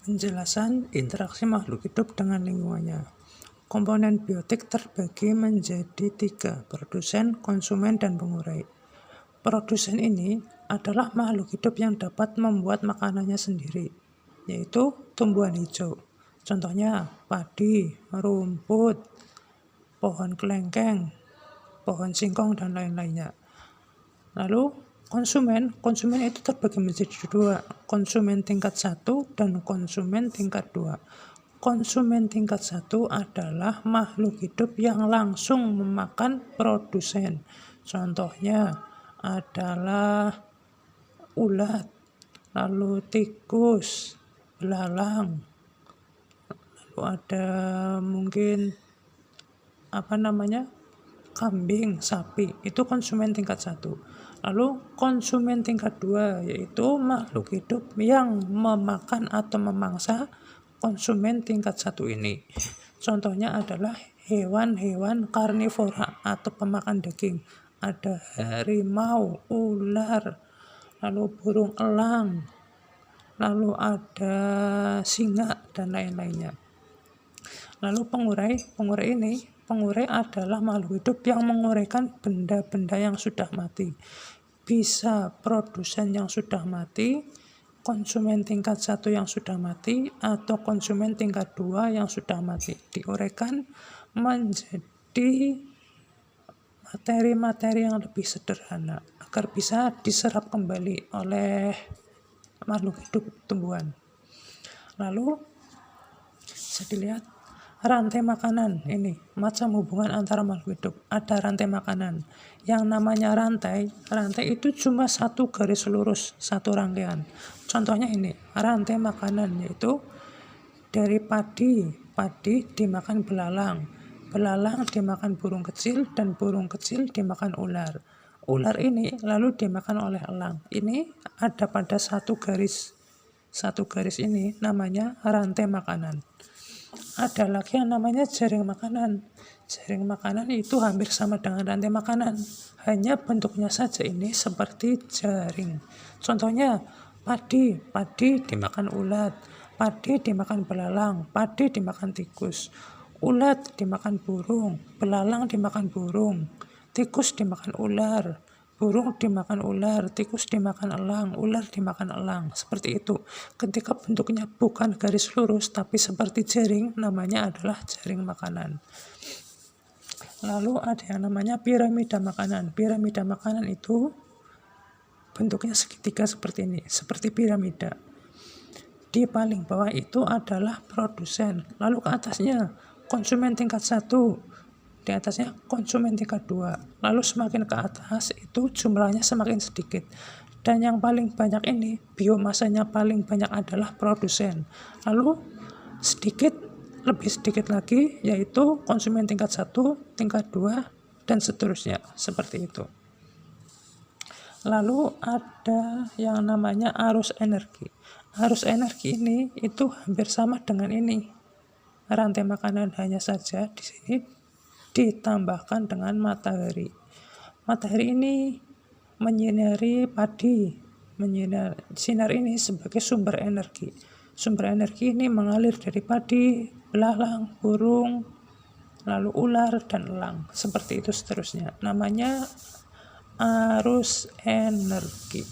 Penjelasan interaksi makhluk hidup dengan lingkungannya. Komponen biotik terbagi menjadi 3, produsen, konsumen, dan pengurai. Produsen ini adalah makhluk hidup yang dapat membuat makanannya sendiri, yaitu tumbuhan hijau. Contohnya padi, rumput, pohon kelengkeng, pohon singkong, dan lain-lainnya. Lalu konsumen itu terbagi menjadi 2, konsumen tingkat 1 dan konsumen tingkat 2. Konsumen tingkat 1 adalah makhluk hidup yang langsung memakan produsen. Contohnya adalah ulat, lalu tikus, belalang, lalu ada mungkin kambing, sapi. Itu konsumen tingkat 1. Lalu konsumen tingkat 2 yaitu makhluk hidup yang memakan atau memangsa konsumen tingkat 1 ini. Contohnya adalah hewan-hewan karnivora atau pemakan daging. Ada harimau, ular, lalu burung elang, lalu ada singa, dan lain-lainnya. Lalu pengurai adalah makhluk hidup yang menguraikan benda-benda yang sudah mati. Bisa produsen yang sudah mati, konsumen tingkat 1 yang sudah mati, atau konsumen tingkat 2 yang sudah mati. Diuraikan menjadi materi-materi yang lebih sederhana agar bisa diserap kembali oleh makhluk hidup tumbuhan. Lalu bisa dilihat rantai makanan ini, macam hubungan antara makhluk hidup. Ada rantai makanan. Yang namanya rantai itu cuma satu garis lurus, satu rangkaian. Contohnya ini, rantai makanan yaitu dari padi dimakan belalang dimakan burung kecil, dan burung kecil dimakan ular. Ular ini lalu dimakan oleh elang. Ini ada pada satu garis ini namanya rantai makanan. Ada lagi yang namanya jaring makanan. Jaring makanan itu hampir sama dengan rantai makanan, hanya bentuknya saja ini seperti jaring. Contohnya padi dimakan ulat, padi dimakan belalang, padi dimakan tikus, ulat dimakan burung, belalang dimakan burung, tikus dimakan ular, burung dimakan ular, tikus dimakan elang, ular dimakan elang. Seperti itu. Ketika bentuknya bukan garis lurus tapi seperti jaring, namanya adalah jaring makanan. Lalu ada yang namanya piramida makanan. Piramida makanan itu bentuknya segitiga seperti ini, seperti piramida. Di paling bawah itu adalah produsen. Lalu ke atasnya konsumen tingkat 1. Di atasnya konsumen tingkat 2. Lalu semakin ke atas itu jumlahnya semakin sedikit. Dan yang paling banyak ini, biomasanya paling banyak adalah produsen. Lalu lebih sedikit lagi yaitu konsumen tingkat 1, tingkat 2, dan seterusnya. Seperti itu. Lalu ada yang namanya arus energi. Arus energi ini itu hampir sama dengan ini. Rantai makanan, hanya saja di sini ditambahkan dengan matahari. Matahari ini menyinari padi. Sinar ini sebagai sumber energi. Sumber energi ini mengalir dari padi, belalang, burung, lalu ular, dan elang. Seperti itu seterusnya. Namanya arus energi.